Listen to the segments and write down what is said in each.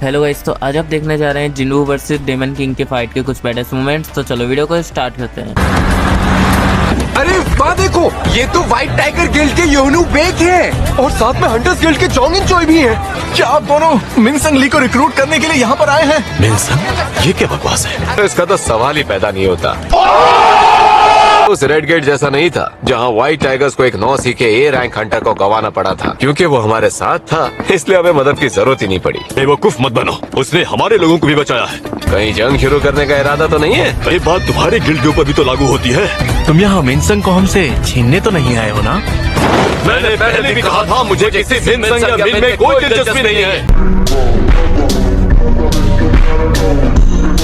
Hello guys, तो आज आप देखने जा रहे हैं जिन्नू वर्सेस डेमन किंग के फाइट के कुछ बेस्ट मोमेंट्स। तो चलो वीडियो को स्टार्ट करते हैं। अरे वाह, देखो ये तो व्हाइट टाइगर गिल्ड के योनू बेक हैं और साथ में हंटर्स गिल्ड के जोंग इन चोई भी हैं। क्या आप दोनों मिनसंग ली को रिक्रूट करने के लिए यहाँ पर आए हैं? मिनसंग? ये क्या बकवास है? इसका तो सवाल ही पैदा नहीं होता। उस रेड गेट जैसा नहीं था जहाँ व्हाइट टाइगर्स को एक 9 सीखे ए रैंक हंटर को गंवाना पड़ा था। क्योंकि वो हमारे साथ था इसलिए हमें मदद की जरूरत ही नहीं पड़ी। बेवकूफ मत बनो, उसने हमारे लोगों को भी बचाया है। कहीं जंग शुरू करने का इरादा तो नहीं है? ये बात तुम्हारे गिल्ड के ऊपर भी तो लागू होती है। तुम यहाँ मिनसंग को हमसे छीनने तो नहीं आए हो ना? मैंने पहले भी कहा था मुझे किसी मिनसंग या मिन में कोई दिलचस्पी नहीं है।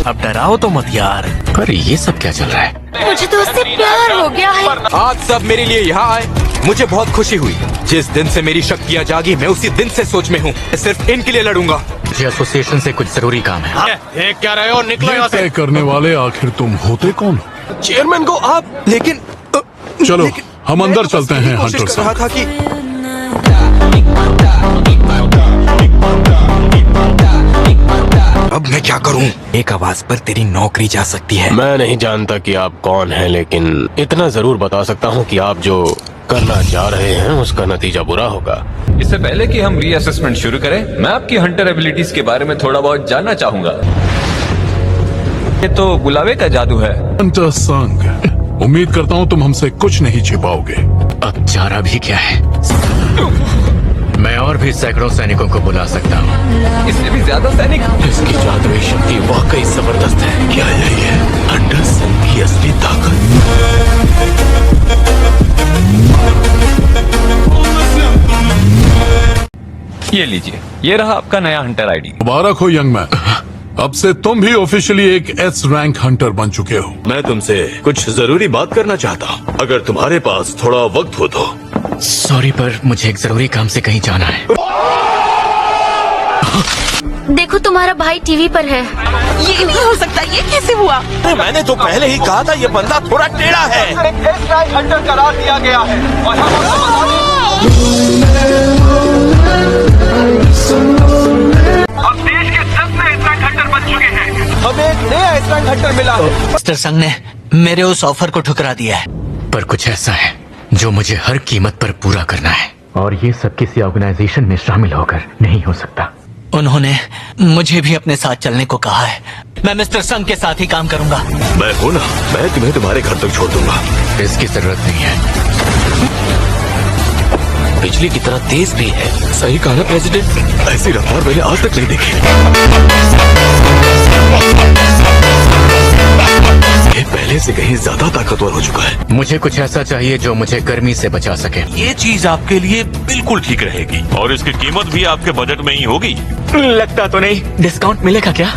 अब डराओ तो मत यार। पर ये सब क्या चल रहा है? मुझे तो उससे प्यार हो गया है। आज सब मेरे लिए यहाँ आए, मुझे बहुत खुशी हुई। जिस दिन से मेरी शक्तियाँ जागी मैं उसी दिन से सोच में हूँ, सिर्फ इनके लिए लड़ूंगा। मुझे एसोसिएशन से कुछ जरूरी काम है। देख क्या रहे हो, निकलो यहाँ से। तय करने वाले आखिर तुम होते कौन? चेयरमैन को आप, लेकिन चलो हम अंदर चलते हैं। हंटर कर रहा साहब, था कि अब मैं क्या करूं? एक आवाज पर तेरी नौकरी जा सकती है। मैं नहीं जानता कि आप कौन हैं, लेकिन इतना जरूर बता सकता हूं कि आप जो करना चाह रहे हैं उसका नतीजा बुरा होगा। इससे पहले कि हम रीअसेसमेंट शुरू करें, मैं आपकी हंटर एबिलिटीज के बारे में थोड़ा बहुत जानना चाहूंगा। ये तो बुलावे का जादू है। हंटर संग, उम्मीद करता हूँ तुम हमसे कुछ नहीं छिपाओगे। अब चारा भी क्या है? मैं और भी सैकड़ों सैनिकों को बुला सकता हूँ। इससे भी ज्यादा सैनिक। इसकी जादुई शक्ति वाकई जबरदस्त है। क्या यही है हंटर संग की असली ताकत? ये लीजिए, ये रहा आपका नया हंटर आईडी। मुबारक हो यंग मैन, अब से तुम भी ऑफिशियली एक एस रैंक हंटर बन चुके हो। मैं तुमसे कुछ जरूरी बात करना चाहता हूँ, अगर तुम्हारे पास थोड़ा वक्त हो तो। सॉरी, पर मुझे एक जरूरी काम से कहीं जाना है। देखो तुम्हारा भाई टीवी पर है। ये नहीं हो सकता, ये कैसे हुआ? मैंने तो पहले ही कहा था ये बंदा थोड़ा टेढ़ा है। हंटर करार दिया गया है और अब देश के 10 नए स्ट्राइक हंटर बन चुके हैं। हमें एक नया स्ट्राइक हंटर मिला है। मिस्टर संग ने मेरे उस ऑफर को ठुकरा दिया है। पर कुछ ऐसा है जो मुझे हर कीमत पर पूरा करना है, और ये सब किसी ऑर्गेनाइजेशन में शामिल होकर नहीं हो सकता। उन्होंने मुझे भी अपने साथ चलने को कहा है। मैं मिस्टर संग के साथ ही काम करूंगा। मैं हूं ना, मैं तुम्हें तुम्हारे घर तक छोड़ दूंगा। इसकी जरूरत नहीं है। बिजली की तरह तेज भी है। सही कहा ना प्रेसिडेंट, ऐसी रफ्तार मैंने आज तक नहीं देखी। ये पहले से कहीं ज्यादा ताकतवर हो चुका है। मुझे कुछ ऐसा चाहिए जो मुझे गर्मी से बचा सके। ये चीज आपके लिए बिल्कुल ठीक रहेगी और इसकी कीमत भी आपके बजट में ही होगी। लगता तो नहीं। डिस्काउंट मिलेगा क्या?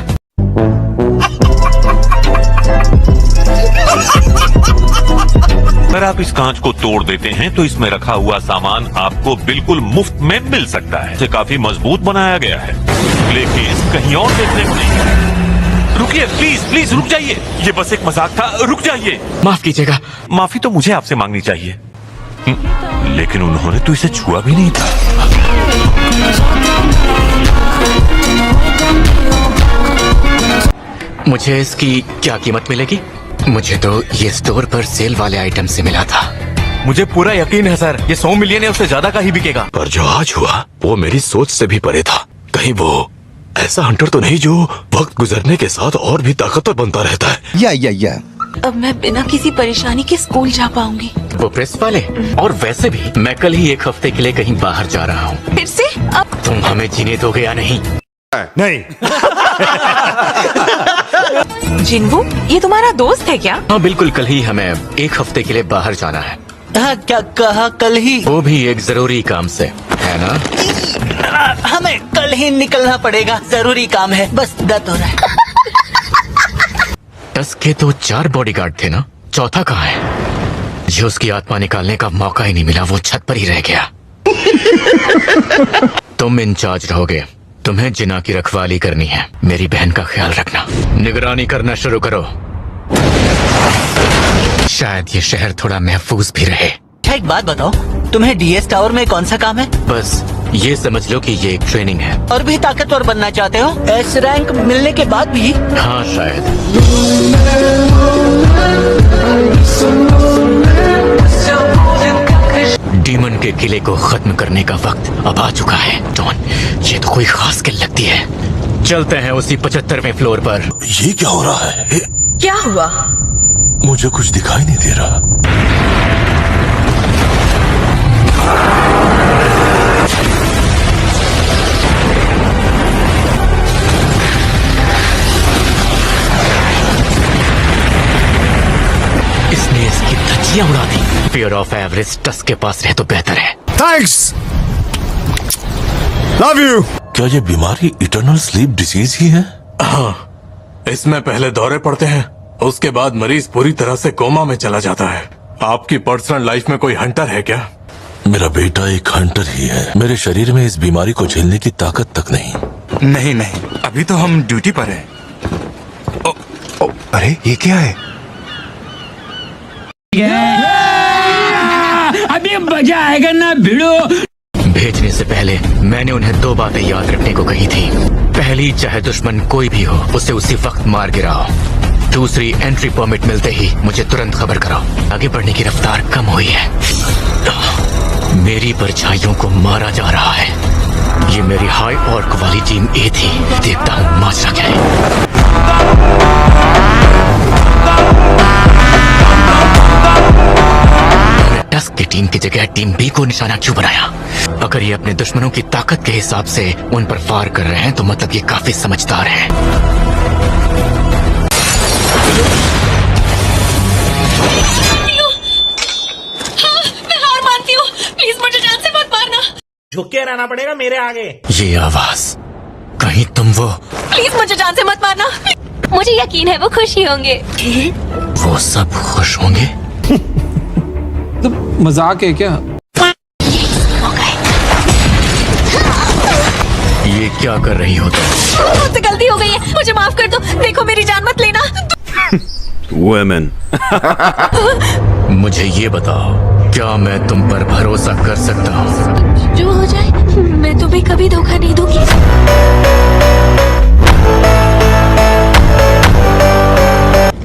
अगर आप इस कांच को तोड़ देते हैं तो इसमें रखा हुआ सामान आपको बिल्कुल मुफ्त में मिल सकता है। इसे काफी मजबूत बनाया गया है, लेकिन कहीं और देखने को नहीं। रुकिए, प्लीज प्लीज रुक जाइए। ये बस एक मजाक था, रुक जाइए। माफ कीजिएगा। माफी तो मुझे आपसे मांगनी चाहिए, लेकिन उन्होंने तो इसे छुआ भी नहीं था। मुझे इसकी क्या कीमत मिलेगी? मुझे तो ये स्टोर पर सेल वाले आइटम से मिला था। मुझे पूरा यकीन है सर, ये 100 मिलियन है, उससे ज्यादा का ही बिकेगा। पर जो आज हुआ वो मेरी सोच से भी परे था। कहीं वो ऐसा हंटर तो नहीं जो वक्त गुजरने के साथ और भी ताकतवर बनता रहता है। या अब मैं बिना किसी परेशानी के स्कूल जा पाऊंगी। वो प्रेस वाले? और वैसे भी मैं कल ही एक हफ्ते के लिए कहीं बाहर जा रहा हूँ। फिर से? अब तुम हमें जीने दोगे या नहीं? नहीं। जिन्वू, ये तुम्हारा दोस्त है क्या? हाँ बिल्कुल, कल ही हमें एक हफ्ते के लिए बाहर जाना है। हाँ, क्या कहा? कल ही? वो भी एक जरूरी काम से, है ना? हमें कल ही निकलना पड़ेगा, जरूरी काम है। बस दर्द हो रहा है। टस्क के तो 4 बॉडीगार्ड थे ना, चौथा कहाँ है? जो उसकी आत्मा निकालने का मौका ही नहीं मिला, वो छत पर ही रह गया। तुम इंचार्ज रहोगे, तुम्हें जिना की रखवाली करनी है। मेरी बहन का ख्याल रखना, निगरानी करना शुरू करो। शायद ये शहर थोड़ा महफूज भी रहे। अच्छा एक बात बताओ, तुम्हें डीएस टावर में कौन सा काम है? बस ये समझ लो कि ये एक ट्रेनिंग है। और भी ताकतवर बनना चाहते हो एस रैंक मिलने के बाद भी? हाँ शायद। डीमन के किले को खत्म करने का वक्त अब आ चुका है। डॉन, ये तो कोई खास किल लगती है। चलते हैं उसी 75वें फ्लोर पर। ये क्या हो रहा है? क्या हुआ? मुझे कुछ दिखाई नहीं दे रहा। इसने इसकी धज्जियां उड़ा दी। फियर ऑफ एवरेज टस्क के पास रहे तो बेहतर है। Thanks, love you. क्या ये बीमारी इटर्नल स्लीप डिसीज ही है? हाँ, इसमें पहले दौरे पड़ते हैं, उसके बाद मरीज पूरी तरह से कोमा में चला जाता है। आपकी पर्सनल लाइफ में कोई हंटर है क्या? मेरा बेटा एक हंटर ही है। मेरे शरीर में इस बीमारी को झेलने की ताकत तक नहीं। नहीं नहीं, अभी तो हम ड्यूटी पर हैं। अरे ये क्या है? अभी मजा आएगा ना भिड़ो। भेजने से पहले मैंने उन्हें 2 बातें याद रखने को कही थी। पहली, चाहे दुश्मन कोई भी हो उसे उसी वक्त मार गिराओ। दूसरी, एंट्री परमिट मिलते ही मुझे तुरंत खबर कराओ। आगे बढ़ने की रफ्तार कम हुई है। मेरी परछाइयों को मारा जा रहा है। ये मेरी हाई ऑर्क वाली टीम ए थी। देखता हूँ माजरा क्या है। टस्क की टीम की जगह टीम बी को निशाना क्यों बनाया? अगर ये अपने दुश्मनों की ताकत के हिसाब से उन पर फायर कर रहे हैं तो मतलब ये काफी समझदार हैं। मैं हार मानती हूँ, प्लीज मुझे जान से मत मारना। झुक के रहना पड़ेगा मेरे आगे। ये आवाज, कहीं तुम वो? प्लीज मुझे जान से मत मारना। मुझे यकीन है वो खुश ही होंगे। वो सब खुश होंगे? तो मजाक है क्या? ये क्या कर रही हो तुम? मुझसे गलती हो गई है, मुझे माफ कर दो। देखो मेरी जान मत लेना। वुमेन। मुझे ये बताओ, क्या मैं तुम पर भरोसा कर सकता हूँ? जो हो जाए, मैं तुम्हें कभी धोखा नहीं दूंगी।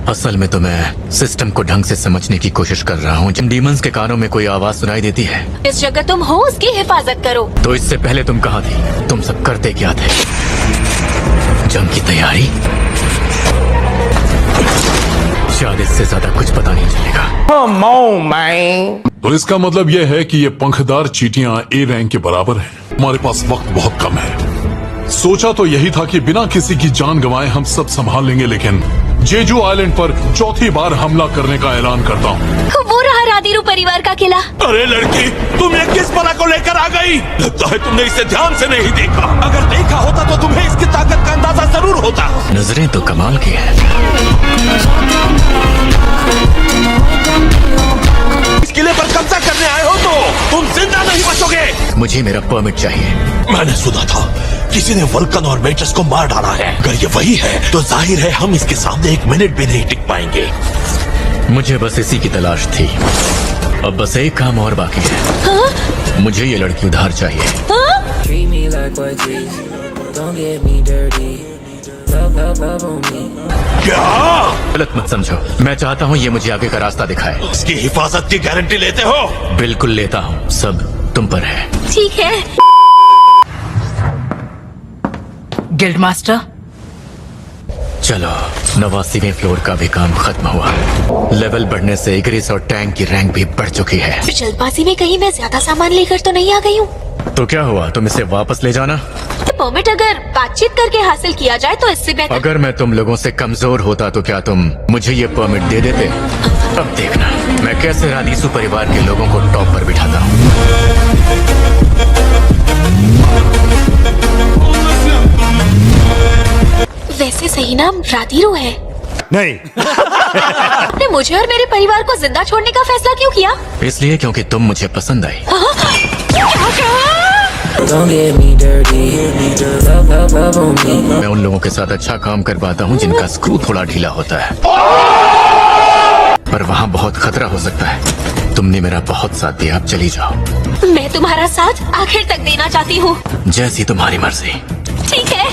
असल में तो मैं सिस्टम को ढंग से समझने की कोशिश कर रहा हूँ। जिन डीमंस के कानों में कोई आवाज सुनाई देती है, जिस जगह तुम हो उसकी हिफाजत करो। तो इससे पहले तुम कहाँ थी? तुम सब करते क्या थे? जंग की तैयारी? शायद इससे ज्यादा कुछ पता नहीं चलेगा। तो इसका मतलब यह है कि ये पंखदार चींटियां ए रैंक के बराबर हैं। हमारे पास वक्त बहुत कम है। सोचा तो यही था कि बिना किसी की जान गंवाए हम सब संभाल लेंगे, लेकिन जेजू आइलैंड पर चौथी बार हमला करने का ऐलान करता हूँ। वो रहा रादीरू परिवार का किला। अरे लड़की, तुम ये किस बला को लेकर आ गई? लगता है तुमने इसे ध्यान से नहीं देखा। अगर देखा होता तो तुम्हें इसकी ताकत का अंदाजा जरूर होता। नजरें तो कमाल की है। इस किले पर कब्जा करने आए हो तो तुम जिंदा नहीं बचोगे। मुझे मेरा परमिट चाहिए। मैंने सुना था किसी ने वल्कन और मेटस को मार डाला है। अगर ये वही है तो जाहिर है हम इसके सामने 1 मिनट भी नहीं टिक पाएंगे। मुझे बस इसी की तलाश थी। अब बस एक काम और बाकी है। हाँ? मुझे ये लड़की उधार चाहिए। हाँ? क्या? गलत मत समझो, मैं चाहता हूँ ये मुझे आगे का रास्ता दिखाए। इसकी हिफाजत की गारंटी लेते हो? बिल्कुल लेता हूँ, सब तुम पर है। ठीक है। गिल्ड मास्टर, चलो, 89वें फ्लोर का भी काम खत्म हुआ। लेवल बढ़ने से इग्रिस और टैंक की रैंक भी बढ़ चुकी है। जल्दबाजी में कहीं मैं ज्यादा सामान लेकर तो नहीं आ गई हूँ? तो क्या हुआ, तुम इसे वापस ले जाना। परमिट अगर बातचीत करके हासिल किया जाए तो इससे बेहतर। अगर मैं तुम लोगों से कमजोर होता तो क्या तुम मुझे ये परमिट दे देते? अब देखना मैं कैसे रानीसू परिवार के लोगों को टॉप पर बिठाता हूँ। वैसे सही नाम राधीरू है। नहीं। आपने मुझे और मेरे परिवार को जिंदा छोड़ने का फैसला क्यों किया? इसलिए क्योंकि तुम मुझे पसंद आई। मैं उन लोगों के साथ अच्छा काम कर पाता हूँ जिनका स्क्रू थोड़ा ढीला होता है। पर वहाँ बहुत खतरा हो सकता है। तुमने मेरा बहुत साथ दिया, अब चली जाओ। मैं तुम्हारा साथ आखिर तक देना चाहती हूँ। जैसी तुम्हारी मर्जी। ठीक है।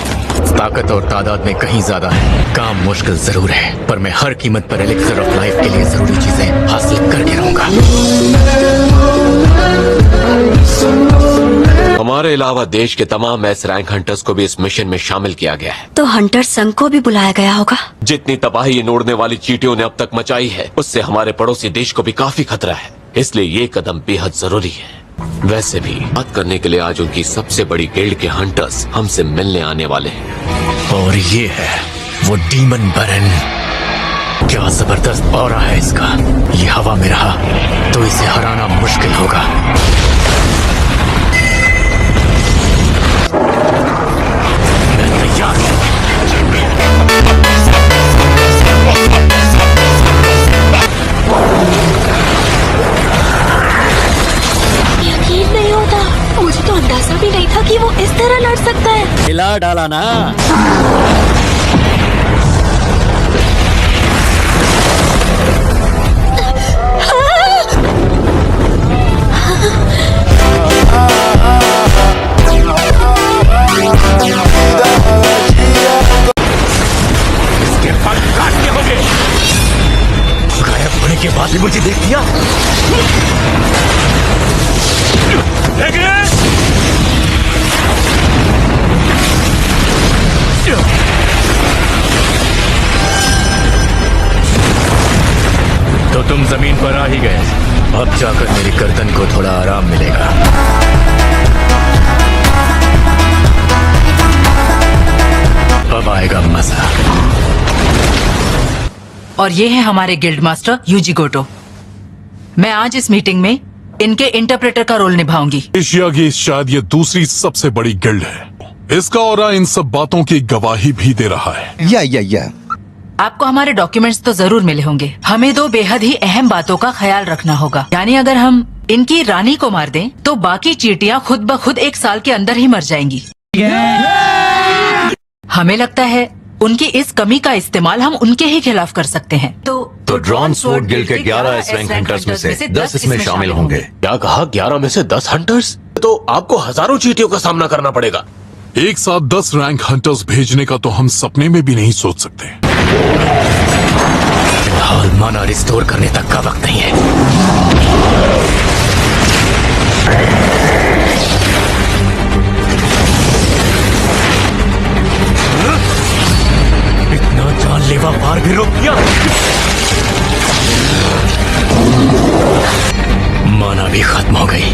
ताकत और तादाद में कहीं ज्यादा है। काम मुश्किल जरूर है, पर मैं हर कीमत पर एलिक्सर ऑफ लाइफ के लिए जरूरी चीजें हासिल करके रहूंगा। हमारे अलावा देश के तमाम एस रैंक हंटर्स को भी इस मिशन में शामिल किया गया है। तो हंटर संघ को भी बुलाया गया होगा। जितनी तबाही इन उड़ने वाली चींटियों ने अब तक मचाई है, उससे हमारे पड़ोसी देश को भी काफी खतरा है। इसलिए ये कदम बेहद जरूरी है। वैसे भी बात करने के लिए आज उनकी सबसे बड़ी गिल्ड के हंटर्स हमसे मिलने आने वाले हैं। और ये है वो डीमन बरन। क्या जबरदस्त ऑरा है इसका। ये हवा में रहा तो इसे हराना मुश्किल होगा। मैं तैयार हूँ। यकीन नहीं होता, मुझे तो अंदाजा भी नहीं था कि वो इस तरह लड़ सकता है। हिला डाला ना। इसके फल काटने होंगे। गायब होने के बाद भी मुझे देख लिया। तो तुम जमीन पर आ ही गए। अब जाकर मेरी गर्दन को थोड़ा आराम मिलेगा। अब आएगा मजा। और ये है हमारे गिल्ड मास्टर यूजी गोटो। मैं आज इस मीटिंग में इनके इंटरप्रेटर का रोल निभाऊंगी। एशिया की शायद ये दूसरी सबसे बड़ी गिल्ड है। इसका ऑरा इन सब बातों की गवाही भी दे रहा है। या आपको हमारे डॉक्यूमेंट्स तो जरूर मिले होंगे। हमें दो बेहद ही अहम बातों का ख्याल रखना होगा। यानी अगर हम इनकी रानी को मार दें तो बाकी चींटियां खुद ब खुद 1 साल के अंदर ही मर जाएंगी। हमें लगता है उनकी इस कमी का इस्तेमाल हम उनके ही खिलाफ कर सकते हैं। तो ड्रॉन स्वॉर्ड गिल्ड के 11 एस रैंक हंटर्स में से 10 इसमें शामिल होंगे। क्या कहा? 11 में से 10 हंटर्स? तो आपको हजारों चींटियों का सामना करना पड़ेगा। एक साथ 10 रैंक हंटर्स भेजने का तो हम सपने में भी नहीं सोच सकते। फिलहाल माना रिस्टोर करने तक का वक्त नहीं है। इतना जानलेवा वार भी रोक दिया। माना भी खत्म हो गई।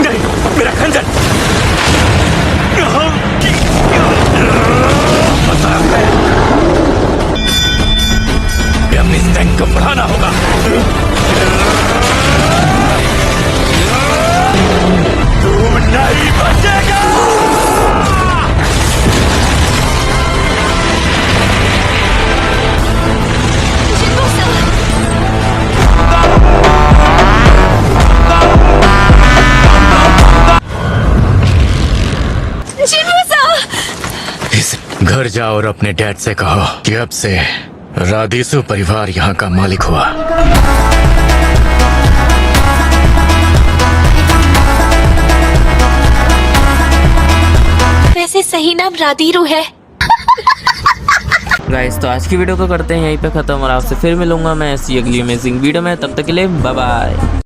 नहीं, मेरा खंजर। हमें इस टैंक को बढ़ाना होगा। तू नहीं बचेगा। घर जाओ और अपने डैड से कहो कि अब से राधेसु परिवार यहाँ का मालिक हुआ। वैसे सही नाम राधीरू है। गाइस तो आज की वीडियो को करते हैं यहीं पे खत्म और आपसे फिर मिलूंगा मैं ऐसी अगली अमेजिंग वीडियो में। तब तक के लिए बाय बाय।